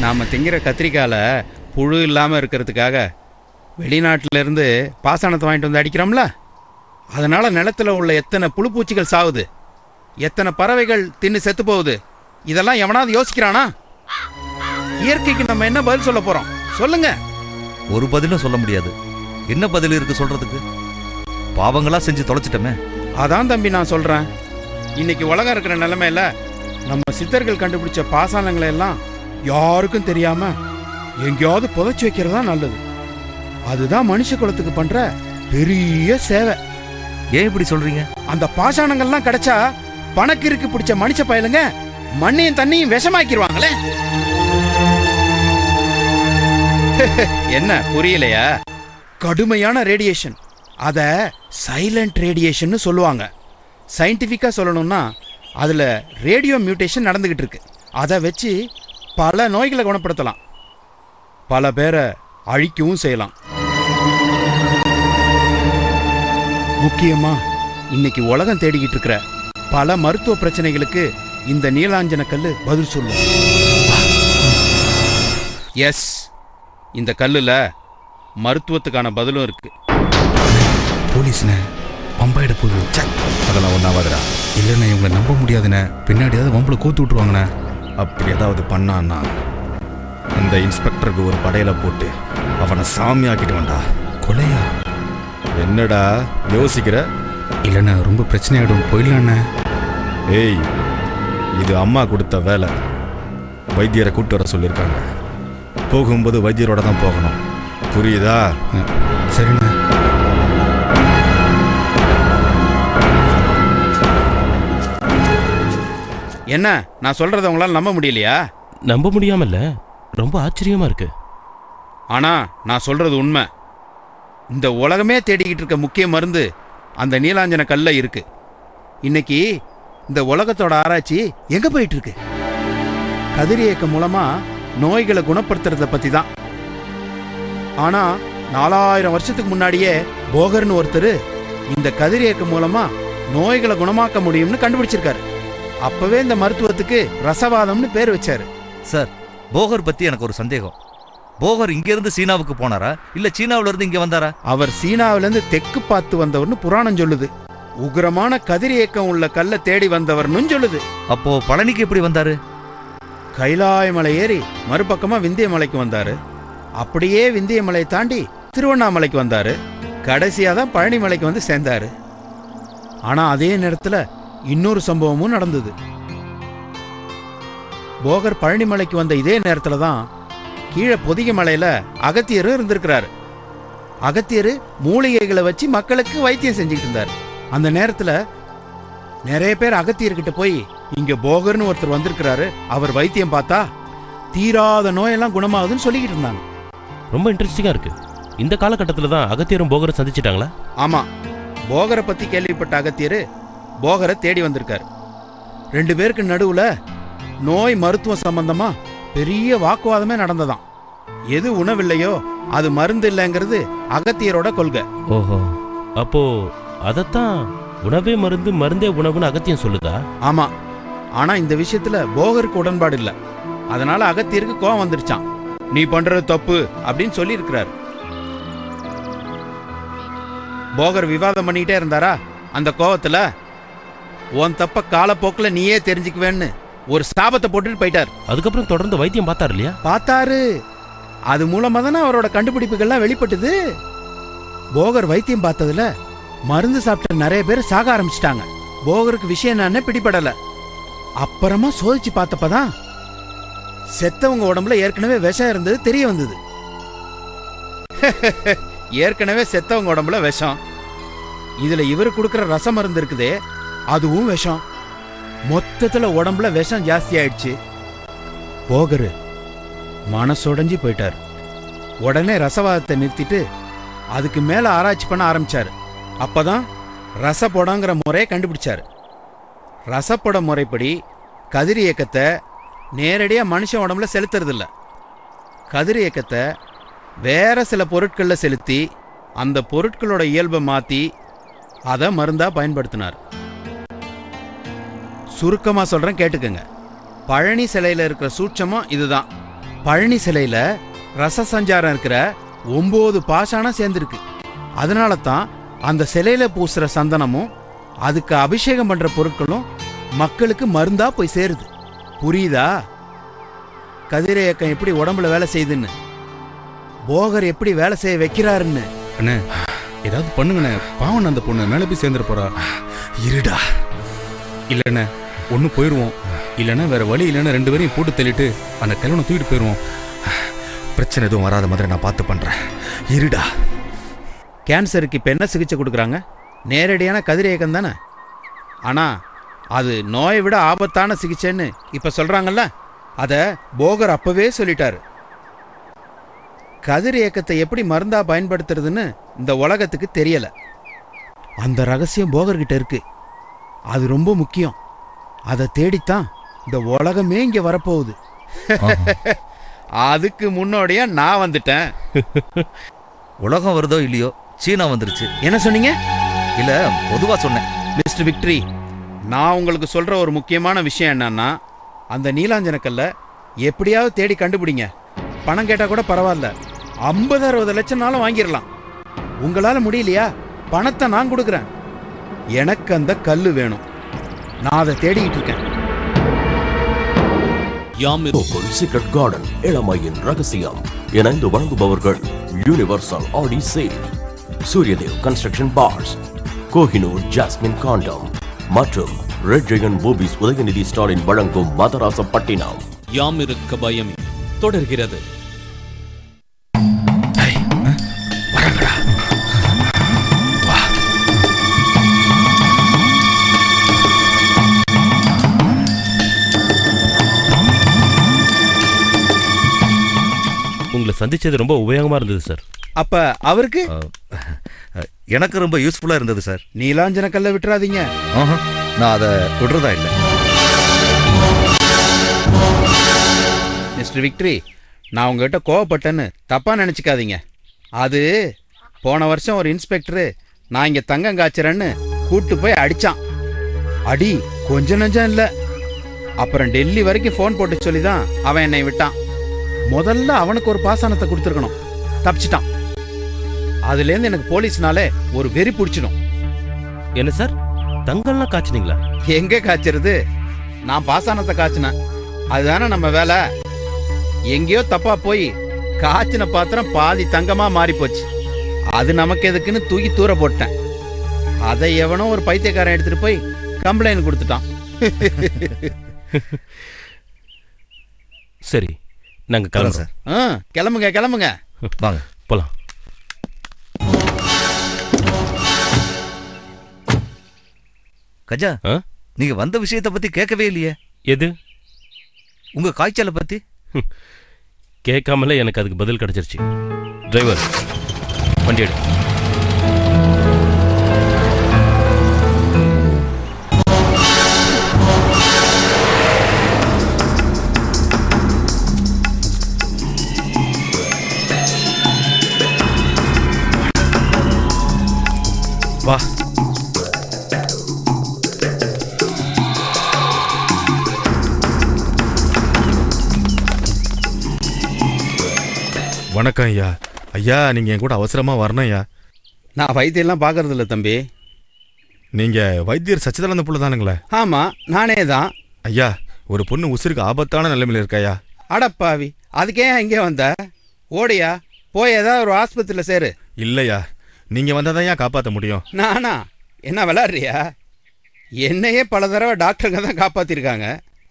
நாம திங்கிற கத்திரிக்காயில புழு இல்லாமல் இருக்கிறதுக்காக வெளிநாட்டில இருந்து பாசனத்தை வாங்கிட்டு வந்து அடிக்கிறோம்ல, அதனால நிலத்துல உள்ள எத்தனை புழுப்பூச்சிகள் சாகுது, எத்தனை பறவைகள் தின்னு செத்து போகுது, இதெல்லாம் எவனாவது யோசிக்கிறானா? இயற்கைக்கு நம்ம என்ன பதில் சொல்ல போறோம் சொல்லுங்க? ஒரு பதிலும் சொல்ல முடியாது. என்ன பதில் இருக்கு சொல்றதுக்கு? பாவங்களா செஞ்சு தொலைச்சிட்டமே. அதான் தம்பி நான் சொல்றேன், இன்னைக்கு உலகம் இருக்கிற நிலைமையில நம்ம சித்தர்கள் கண்டுபிடிச்ச பாசானங்களை எல்லாம் யாருக்கும் தெரியாம எங்கேயாவது புதைச்சி வைக்கிறதா நல்லது. அதுதான் மனுஷ குலத்துக்கு பண்ற பெரிய சேவை. ஏன் இப்படி சொல்றீங்க? அந்த பாசானங்கள்லாம் கிடைச்சா பணக்கிற்கு பிடிச்ச மனுஷ பயலுங்க மண்ணையும் தண்ணியும் விஷமாக்கிடுவாங்களே. என்ன புரியலையா? கடுமையான ரேடியேஷன், அத சைலண்ட் ரேடியேஷன் சொல்லுவாங்க. சயின்டிஃபிக்கா சொல்லணும்னா அதுல ரேடியோ மியூட்டேஷன் நடந்துகிட்டு இருக்கு. அதை வச்சு பல நோய்களை குணப்படுத்தலாம், பல பேரை அழிக்கவும் செய்யலாம். முக்கியமா இன்னைக்கு உலகம் தேடிக்கிட்டு இருக்கிற பல மருத்துவ பிரச்சனைகளுக்கு இந்த நீலாஞ்சன கல்லு பதில் சொல்லும். எஸ், இந்த கல்லுல மருத்துவத்துக்கான பதிலும் இருக்கு. போலீஸ்ண்ணே பம்பாயிட போகுது. அதெல்லாம் ஒன்றாவதுடா. இல்லைண்ணே இவங்களை நம்ப முடியாதுண்ணே, பின்னாடி ஏதாவது வம்பளை கோத்து விட்ருவாங்கண்ணே. அப்படி ஏதாவது பண்ணான்னா அந்த இன்ஸ்பெக்டருக்கு ஒரு படையில போட்டு அவனை சாமி ஆக்கிட்டு வந்தா. கொலையா? என்னடா யோசிக்கிற? இல்லைண்ணே ரொம்ப பிரச்சனையாயிடும், போயிடலாண்ணே. ஏய், இது அம்மா கொடுத்த வேலை. வைத்தியரை கூப்பிட்டு வர சொல்லியிருக்காங்க. போகும்போது வைத்தியரோட தான் போகணும், புரியுதா? சரிண்ணே. என்ன நான் சொல்றத உங்களால் நம்ப முடியலையா? நம்ப முடியாமல்ல, ரொம்ப ஆச்சரியமா இருக்கு. ஆனா நான் சொல்றது உண்மை. இந்த உலகமே தேடிக்கிட்டு இருக்க முக்கிய மருந்து அந்த நீலாஞ்சன கல்ல இருக்கு. இன்னைக்கு இந்த உலகத்தோட ஆராய்ச்சி எங்க போயிட்டு இருக்கு? கதிரியக்கம் மூலமா நோய்களை குணப்படுத்துறத பத்தி தான். ஆனா 4000 வருஷத்துக்கு முன்னாடியே போகர்னு ஒருத்தர் இந்த கதிரியக்கம் மூலமா நோய்களை குணமாக்க முடியும்னு கண்டுபிடிச்சிருக்காரு. அப்பவே இந்த மருத்துவத்துக்கு ரசவாதம்னு பேர் வச்சாரு. சார், போகர் பத்தி எனக்கு ஒரு சந்தேகம். போகர் இங்க இருந்து சீனாவுக்கு போனாரா இல்ல சீனாவில இருந்து இங்க வந்தாரா? அவர் சீனாவில இருந்து தெற்கு பார்த்து வந்தவர்னு புராணம் சொல்லுது. உக்ரமான கதிரியக்கம் உள்ள கல்லை தேடி வந்தவர்னு சொல்லுது. அப்போ பழனிக்கு எப்படி வந்தாரு? கைலாய மலை ஏறி மறுபக்கமா விந்திய மலைக்கு வந்தாரு. அப்படியே விந்திய மலையை தாண்டி திருவண்ணாமலைக்கு வந்தாரு. கடைசியா தான் பழனி மலைக்கு வந்து சேர்ந்தாரு. ஆனா அதே நேரத்துல இன்னொரு சம்பவமும் நடந்தது. போகர் பழனி மலைக்கு வந்த இதே நேரத்துல தான் கீழே பொதிகை மலையில அகத்தியரும் இருந்திருக்கிறாரு. அகத்தியரு மூலிகைகளை வச்சு மக்களுக்கு வைத்தியம் செஞ்சுக்கிட்டு இருந்தார். அந்த நேரத்துல நிறைய பேர் அகத்தியர்கிட்ட போய் இங்க போகர்னு ஒருத்தர் வந்திருக்கிறாரு, அவர் வைத்தியம் பார்த்தா தீராத நோயெல்லாம் குணமாகுதுன்னு சொல்லிக்கிட்டு இருந்தாங்க. ரொம்ப இன்ட்ரெஸ்டிங்கா இருக்கு. இந்த காலகட்டத்தில் தான் அகத்தியரும் போகரை சந்திச்சிட்டாங்களா? ஆமா, போகரை பத்தி கேள்விப்பட்ட அகத்தியரு போகரை தேடி வந்திருக்காரு. 2 பேருக்கு நடுவுல நோய் மருத்துவம் சம்பந்தமா பெரிய வாக்குவாதமே நடந்ததாம். எது உணவில்லையோ அது மருந்து இல்லைங்கிறது அகத்தியரோட கொள்கை. ஓஹோ, அப்போ அதத்தான் உணவே மருந்து மருந்தே உணவுன்னு அகத்தியம் சொல்லுதா? ஆமா, ஆனா இந்த விஷயத்துல போகருக்கு உடன்பாடு இல்லை. அதனால அகத்தியருக்கு கோவம் வந்துருச்சான். நீ பண்றது தப்பு அப்படின்னு சொல்லி இருக்கிறாரு. போகர் விவாதம் பண்ணிக்கிட்டே இருந்தாரா, அந்த கோவத்துல உன் தப்ப காலப்போக்குல நீயே தெரிஞ்சுக்குவேன்னு ஒரு சாபத்தை போட்டுட்டு போயிட்டார். அதுக்கப்புறம் தொடர்ந்து வைத்தியம் பார்த்தாரு இல்லையா? பார்த்தாரு. அது மூலமா தானே அவரோட கண்டுபிடிப்புகள்லாம் வெளிப்பட்டது. போகர் வைத்தியம் பார்த்ததுல மருந்து சாப்பிட்ட நிறைய பேர் சாக ஆரம்பிச்சிட்டாங்க. போகருக்கு விஷயம் என்னன்னு பிடிபடல. அப்புறமா சோதிச்சு பார்த்தப்பதான் செத்தவங்க உடம்புல ஏற்கனவே விஷம் இருந்தது தெரிய வந்தது. ஏற்கனவே செத்தவங்க உடம்புல விஷம், இதுல இவரு கொடுக்கிற ரச மருந்து இருக்குதே அதுவும் விஷம். மொத்தத்துல உடம்புல விஷம் ஜாஸ்தி ஆயிடுச்சு. போகரு மனசுடைஞ்சு போயிட்டார். உடனே ரசவாதத்தை நிறுத்திட்டு அதுக்கு மேல ஆராய்ச்சி பண்ண ஆரம்பிச்சாரு. அப்பதான் ரசப்படங்கிற முறையை கண்டுபிடிச்சாரு. ரசப்பட முறைப்படி கதிரியக்கத்தை நேரடியாக மனுஷன் உடம்புல செலுத்துறதில்ல. கதிரியக்கத்தை வேற சில பொருட்களில் செலுத்தி அந்த பொருட்களோட இயல்பை மாற்றி அதை மருந்தாக பயன்படுத்தினார். சுருக்கமாக சொல்கிறேன், கேட்டுக்கங்க. பழனி சிலையில் இருக்கிற சூட்சமும் இதுதான். பழனி சிலையில் ரச சஞ்சாரம் இருக்கிற 9 பாஷானம் சேர்ந்துருக்கு. அதனால தான் அந்த சிலையில் பூசுகிற சந்தனமும் அதுக்கு அபிஷேகம் பண்ணுற பொருட்களும் மக்களுக்கு மருந்தா போய் சேருது. புரியுதா? கதிரியக்கம் எப்படி உடம்புல வேலை செய்யுதுன்னு, போகர் எப்படி வேலை செய்ய வைக்கிறாருன்னு. அண்ணே ஏதாவது பண்ணுங்கண்ணே, பாவன் அந்த பொண்ணு மேலே போய் சேர்ந்துட போறா. இருடா. இல்லைண்ணே ஒன்று போயிடுவோம், இல்லைன்னா வேற வழி இல்லைன்னா 2 பேரையும் போட்டு தள்ளிட்டு அந்த கல்யாணம் தூக்கிட்டு போயிடுவோம். பிரச்சனை எதுவும் வராத மாதிரி நான் பார்த்து பண்ணுறேன். இருடா. கேன்சருக்கு இப்போ என்ன சிகிச்சை கொடுக்குறாங்க? நேரடியான கதிரியக்கம் தானே. ஆனால் அது நோயை விட ஆபத்தான சிகிச்சைன்னு இப்போ சொல்கிறாங்கல்ல, அதை போகர் அப்பவே சொல்லிட்டாரு. கதிரியக்கத்தை எப்படி மருந்தா பயன்படுத்துறதுன்னு இந்த உலகத்துக்கு தெரியலை. அந்த ரகசியம் போகர்கிட்ட இருக்கு. அது ரொம்ப முக்கியம். அதை தேடித்தான் இந்த உலகமே இங்கே வரப்போகுது. அதுக்கு முன்னோடியா நான் வந்துட்டேன். உலகம் வருதோ இல்லையோ சீனா வந்துருச்சு. என்ன சொன்னீங்க? இல்ல பொதுவா சொன்னேன். மிஸ்டர் விக்டரி, நான் உங்களுக்கு சொல்ற ஒரு முக்கியமான விஷயம் என்னன்னா, அந்த நீலாஞ்சனக்கல்ல எப்படியாவது தேடி கண்டுபிடிங்க. பணம் கேட்டா கூட பரவாயில்ல, 50-60 லட்சம்னாலும் வாங்கிடலாம். உங்களால முடியலையா? பணத்தை நான் கொடுக்குறேன். எனக்கு அந்த கல்லு வேணும். நான் அதை தேடிக்கிட்டு இருக்கேன். யாமிருக்குள் சீக்ரெட் கார்டன் இளமையின் ரகசியம் இணைந்து வழங்குபவர்கள் Universal Aadi sale, Suryadev construction பார்ஸ், கோஹினூர் ஜாஸ்மின் காண்டம் மற்றும் Red Giant Movies Udhayanidhi Stalin வழங்கும் மதராசப்பட்டினம். யாமிருக்க பயமே தொடர்கிறது. உங்களை சந்திச்சது ரொம்ப உபயோகமா இருந்தது சார். அப்ப அவருக்கு எனக்கு ரொம்ப யூஸ்ஃபுல்லா இருந்தது சார். நீலாஞ்சனக்கல்ல விட்டுறாதீங்க. நான் அதை விடுறதா இல்லை. மிஸ்டர் விக்டரி, நான் உங்ககிட்ட கோவப்பட்டேன்னு தப்பா நினைச்சுக்காதீங்க. அது போன வருஷம் ஒரு இன்ஸ்பெக்டரு நான் இங்க தங்கம் காய்ச்சறேன்னு கூட்டு போய் அடிச்சான். அடி கொஞ்ச நஞ்சம் இல்லை. அப்புறம் டெல்லி வரைக்கும் ஃபோன் போட்டு சொல்லி தான் அவன் என்னை விட்டான். முதல்ல அவனுக்கு ஒரு பாசானத்தை கொடுத்துருக்கணும், தப்பிச்சிட்டான். அதுலேருந்து எனக்கு போலீஸ்னாலே ஒரு வெறி பிடிச்சிடும். என்ன சார், தங்கம்லாம் காய்ச்சினீங்களா? எங்க காய்ச்சறது? நான் பாசானத்தை காய்ச்சினேன், அதுதானே நம்ம வேலை. எங்கேயோ தப்பா போய் காய்ச்சின பாத்திரம் பாதி தங்கமா மாறி போச்சு. அது நமக்கு எதுக்குன்னு தூக்கி தூர போட்டேன். அதை எவனோ ஒரு பைத்தியக்காரன் எடுத்துட்டு போய் கம்ப்ளைண்ட் கொடுத்துட்டான். சரி, நாங்க கிளம்புறோம் சார். கிளம்புங்க கிளம்புங்க. வாங்க போலாம். கஜா, நீங்க வந்த விஷயத்தை பத்தி கேட்கவே இல்லையே. எது? உங்க காய்ச்சலை பத்தி கேட்காமலே எனக்கு அதுக்கு பதில் கிடைச்சிருச்சு. டிரைவர், வண்டி எடு. வா. வணக்கம் ஐயா. ஐயா, நீங்க என் கூட அவசரமா வரணும் ஐயா. நான் வைத்தியெல்லாம் பார்க்கறது இல்லை தம்பி. நீங்க வைத்தியர் சச்சிதானந்த புள்ள தானுங்களே? ஆமா, நானே தான். ஐயா, ஒரு பொண்ணு உசுருக்கு ஆபத்தான நிலைமையில இருக்காயா. அடப்பாவி, அதுக்கே இங்கே வந்த? ஓடியா போய் ஏதாவது ஒரு ஆஸ்பத்திரியில் சேரு. இல்லையா, நீங்க வந்தாதான் ஏன் காப்பாற்ற முடியும். நானா? என்ன விளாடுறியா? என்னையே பல தடவை டாக்டருங்க தான் காப்பாத்திருக்காங்க.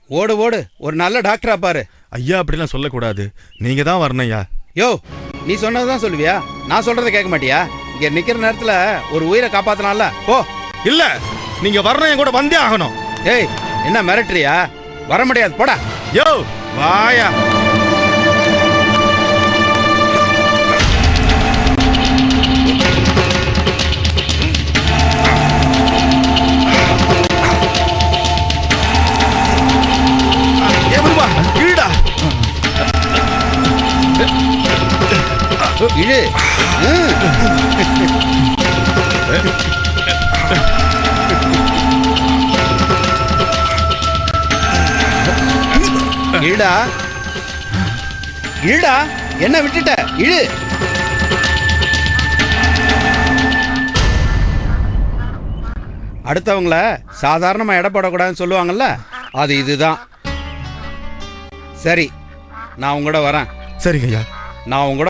ஓடு ஓடு, ஒரு நல்ல டாக்டரா பாரு. ஐயா, அப்படிலாம் சொல்லக்கூடாது. நீங்க தான் வரணும் ஐயா. யோ, நீ சொன்னதுதான் சொல்லுவியா? நான் சொல்றதை கேட்க மாட்டியா? இங்க நிக்கிற நேரத்துல ஒரு உயிரை காப்பாத்தனால போ. இல்ல, நீங்க வரணும், என் கூட வந்தே ஆகணும். ஏய், என்ன மிரட்டுறியா? வர முடியாது, போடா. யோ, வாயா. இழு. இழுடா, இழுடா, என்ன விட்டுட்ட, இழு. அடுத்தவங்கள சாதாரணமா எடை போடக்கூடாதுன்னு சொல்லுவாங்கல்ல, அது இதுதான். சரி, நான் உங்களோட வரேன். சரிங்க ஐயா. நான் உங்களோட